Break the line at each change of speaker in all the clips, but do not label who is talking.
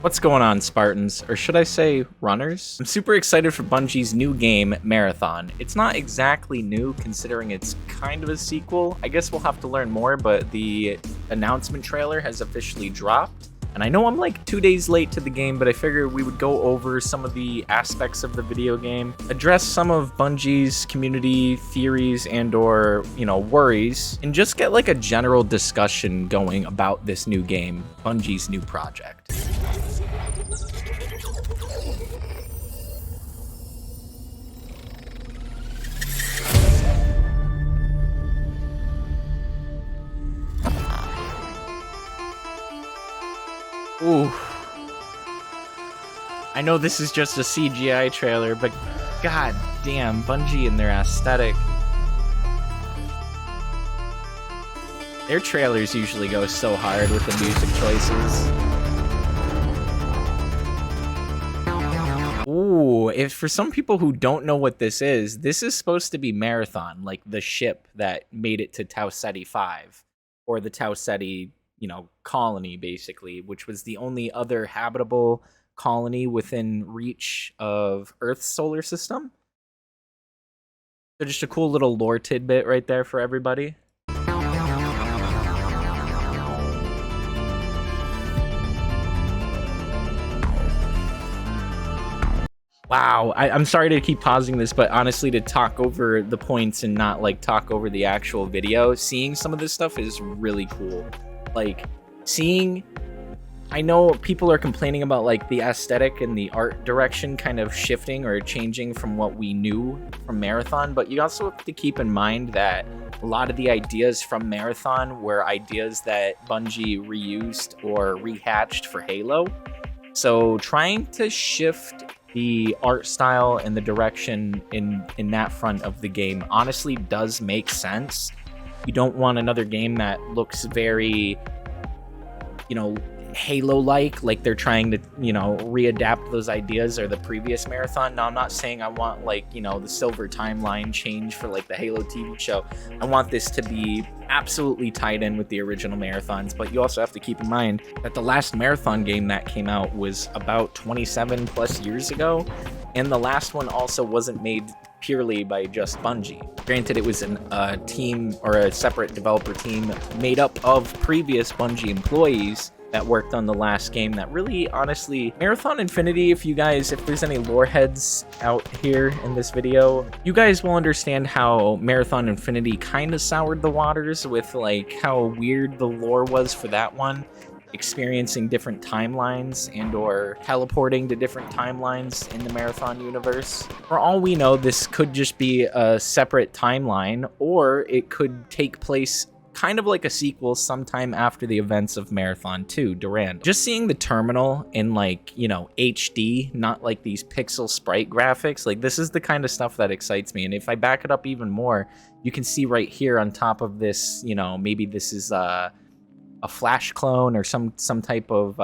What's going on, Spartans? Or should I say, runners? I'm super excited for Bungie's new game, Marathon. It's not exactly new, considering it's kind of a sequel. I guess we'll have to learn more, but the announcement trailer has officially dropped. And I know I'm like 2 days late to the game, but I figured we would go over some of the aspects of the video game, address some of Bungie's community theories and or, worries, and just get like a general discussion going about this new game, Bungie's new project. Ooh. I know this is just a CGI trailer, but god damn, Bungie and their aesthetic. Their trailers usually go so hard with the music choices. Ooh, if for some people who don't know what this is supposed to be Marathon, like the ship that made it to 𝐂𝐎𝐍𝐶𝐄 5, or the 𝐂𝐿𝐶 colony, basically, which was the only other habitable colony within reach of Earth's solar system. So just a cool little lore tidbit right there for everybody. Wow, I'm sorry to keep pausing this, but honestly, to talk over the points and not like talk over the actual video, seeing some of this stuff is really cool. Like, I know people are complaining about like the aesthetic and the art direction kind of shifting or changing from what we knew from Marathon, but you also have to keep in mind that a lot of the ideas from Marathon were ideas that Bungie reused or rehatched for Halo. So trying to shift the art style and the direction in that front of the game honestly does make sense. You don't want another game that looks very, Halo-like they're trying to, readapt those ideas or the previous Marathon. Now, I'm not saying I want, the silver timeline change for, the Halo TV show. I want this to be absolutely tied in with the original Marathons, but you also have to keep in mind that the last Marathon game that came out was about 27 plus years ago, and the last one also wasn't made purely by just Bungie. Granted, it was a team or a separate developer team made up of previous Bungie employees that worked on the last game that really, honestly, Marathon Infinity, if there's any lore heads out here in this video, you guys will understand how Marathon Infinity kind of soured the waters with how weird the lore was for that one, experiencing different timelines and or teleporting to different timelines in the Marathon universe. For all we know, this could just be a separate timeline, or it could take place kind of like a sequel sometime after the events of Marathon 2, Durand. Just seeing the terminal in HD, not like these pixel sprite graphics, this is the kind of stuff that excites me. And if I back it up even more, you can see right here on top of this, maybe this is a Flash clone or some type of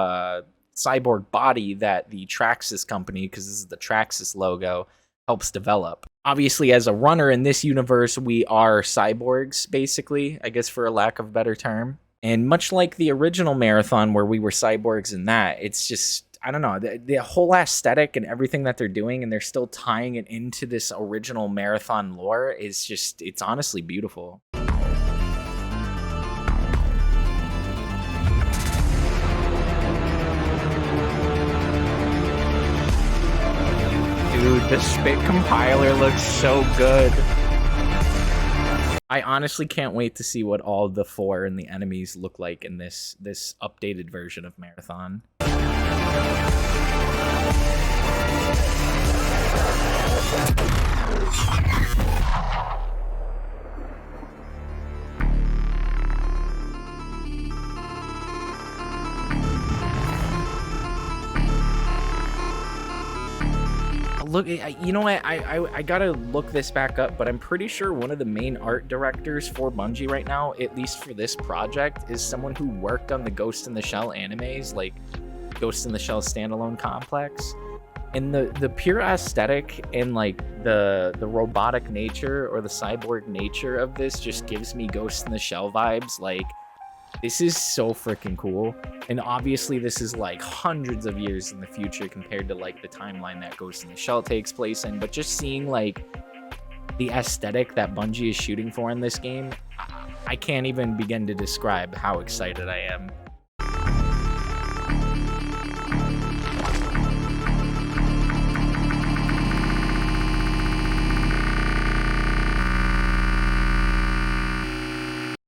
cyborg body that the Traxxas company, because this is the Traxxas logo, helps develop. Obviously, as a runner in this universe, we are cyborgs, basically, I guess for a lack of a better term. And much like the original Marathon where we were cyborgs in that, it's just, I don't know, the whole aesthetic and everything that they're doing, and they're still tying it into this original Marathon lore, is just, it's honestly beautiful. Dude, the spit compiler looks so good. I honestly can't wait to see what all the 4 and the enemies look like in this updated version of Marathon. Look, you know what? I gotta look this back up, but I'm pretty sure one of the main art directors for Bungie right now, at least for this project, is someone who worked on the Ghost in the Shell animes, like Ghost in the Shell standalone complex. And the pure aesthetic and the robotic nature or the cyborg nature of this just gives me Ghost in the Shell vibes. This is so freaking cool. And obviously this is like hundreds of years in the future compared to like the timeline that Ghost in the Shell takes place in. But just seeing like the aesthetic that Bungie is shooting for in this game, I can't even begin to describe how excited I am.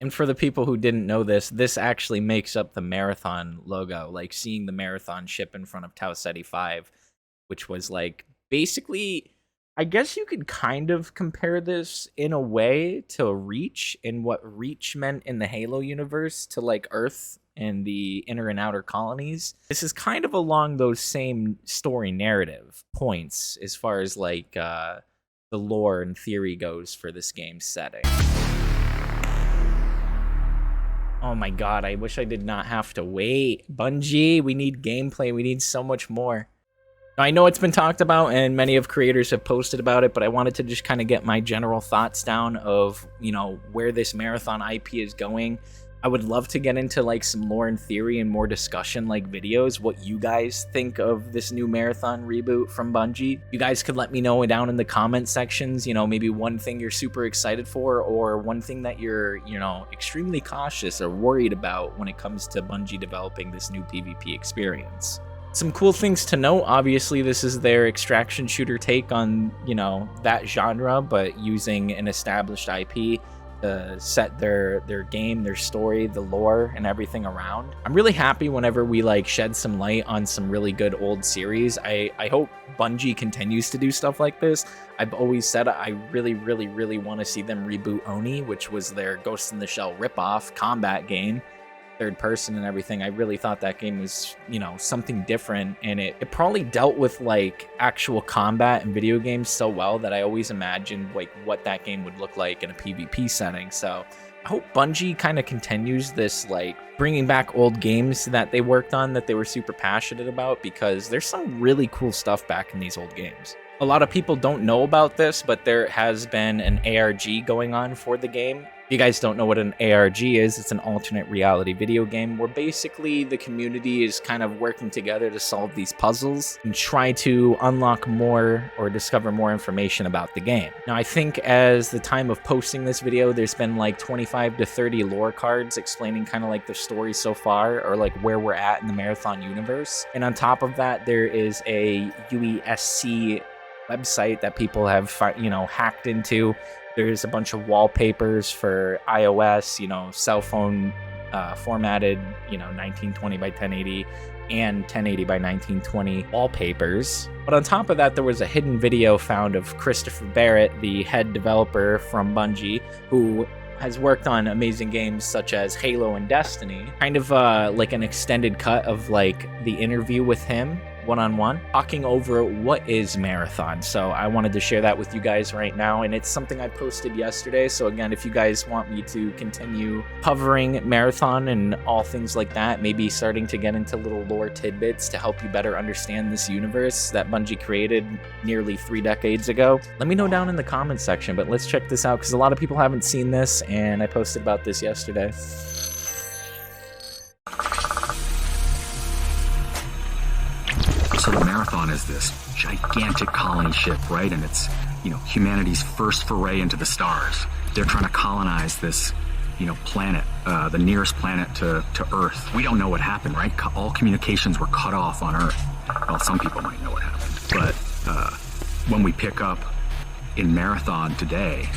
And for the people who didn't know this, this actually makes up the Marathon logo, like seeing the Marathon ship in front of 𝐂𝐎𝐍𝐶𝐓, which was like basically, I guess you could kind of compare this in a way to Reach, and what Reach meant in the Halo universe to like Earth and the inner and outer colonies. This is kind of along those same story narrative points as far as like the lore and theory goes for this game's setting. Oh my god, I wish I did not have to wait. Bungie, we need gameplay. We need so much more. I know it's been talked about and many of creators have posted about it, but I wanted to just kind of get my general thoughts down of, you know, where this Marathon IP is going. I would love to get into like some lore and theory and more discussion like videos, what you guys think of this new Marathon reboot from Bungie. You guys could let me know down in the comment sections, you know, maybe one thing you're super excited for or one thing that you're, you know, extremely cautious or worried about when it comes to Bungie developing this new PvP experience. Some cool things to note, obviously this is their extraction shooter take on, you know, that genre, but using an established IP to set their game, their story, the lore, and everything around. I'm really happy whenever we like shed some light on some really good old series. I hope Bungie continues to do stuff like this. I've always said I really want to see them reboot Oni, which was their Ghost in the Shell ripoff combat game. Third person and everything. I really thought that game was, you know, something different, and it probably dealt with like actual combat in video games so well that I always imagined like what that game would look like in a PvP setting. So I hope Bungie kind of continues this like bringing back old games that they worked on that they were super passionate about, because there's some really cool stuff back in these old games. A lot of people don't know about this, but there has been an ARG going on for the game. If you guys don't know what an ARG is, it's an alternate reality video game where basically the community is kind of working together to solve these puzzles and try to unlock more or discover more information about the game. Now, I think as the time of posting this video, there's been like 25 to 30 lore cards explaining kind of like the story so far, or like where we're at in the Marathon universe. And on top of that, there is a UESC website that people have, you know, hacked into. There's a bunch of wallpapers for iOS, you know, cell phone formatted, you know, 1920 by 1080 and 1080 by 1920 wallpapers. But on top of that, there was a hidden video found of Christopher Barrett, the head developer from Bungie, who has worked on amazing games such as Halo and Destiny. Kind of like an extended cut of like the interview with him one-on-one, talking over what is Marathon. So I wanted to share that with you guys right now, and it's something I posted yesterday. So again, if you guys want me to continue covering Marathon and all things like that, maybe starting to get into little lore tidbits to help you better understand this universe that Bungie created nearly 3 decades ago, let me know down in the comments section. But let's check this out, because a lot of people haven't seen this, and I posted about this yesterday.
So the Marathon is this gigantic colony ship, right? And it's, you know, humanity's first foray into the stars. They're trying to colonize this, you know, planet, the nearest planet to Earth. We don't know what happened, right? All communications were cut off on Earth. Well, some people might know what happened. But when we pick up in Marathon today,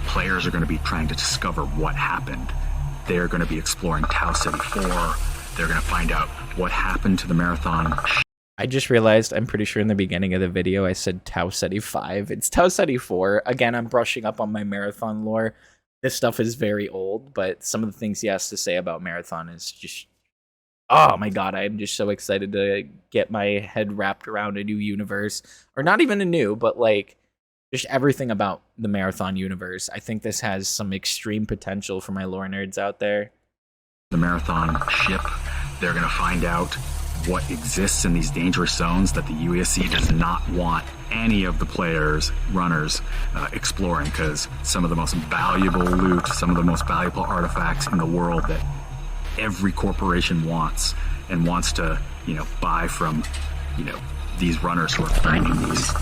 players are going to be trying to discover what happened. They're going to be exploring 𝐂𝐿_4. They're going to find out what happened to the Marathon.
I just realized, I'm pretty sure in the beginning of the video I said 𝐂𝐿_5. It's 𝐂𝐿_4. Again, I'm brushing up on my Marathon lore. This stuff is very old, but some of the things he has to say about Marathon is just... oh my god, I'm just so excited to get my head wrapped around a new universe. Or not even a new, but like, just everything about the Marathon universe. I think this has some extreme potential for my lore nerds out there.
The Marathon ship, they're going to find out what exists in these dangerous zones that the UESC does not want any of the players, runners, exploring, because some of the most valuable loot, some of the most valuable artifacts in the world that every corporation wants and wants to, buy from, these runners who are finding these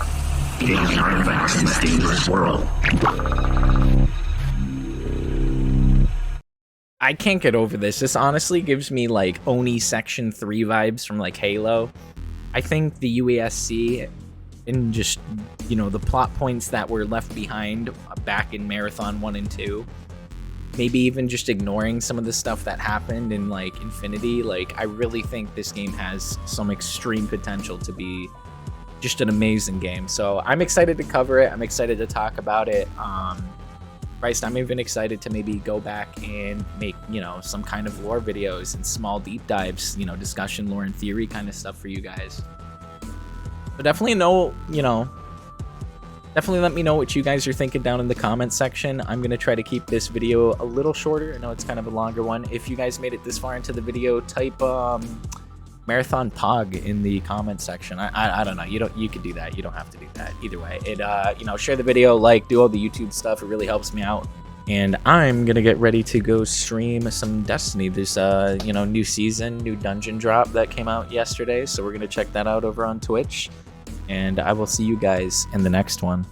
alien artifacts in this dangerous world.
I can't get over this. This honestly gives me like Oni Section 3 vibes from like Halo. I think the UASC and just, the plot points that were left behind back in Marathon 1 and 2, maybe even just ignoring some of the stuff that happened in like Infinity, like I really think this game has some extreme potential to be just an amazing game. So I'm excited to cover it. I'm excited to talk about it. Christ, I'm even excited to maybe go back and make, some kind of lore videos and small deep dives, discussion, lore, and theory kind of stuff for you guys. So definitely definitely let me know what you guys are thinking down in the comment section. I'm going to try to keep this video a little shorter. I know it's kind of a longer one. If you guys made it this far into the video, type Marathon Pog in the comment section. I don't know. You could do that. You don't have to do that. Either way, share the video, like, do all the YouTube stuff. It really helps me out. And I'm gonna get ready to go stream some Destiny. There's new season, new dungeon drop that came out yesterday, so we're gonna check that out over on Twitch. And I will see you guys in the next one.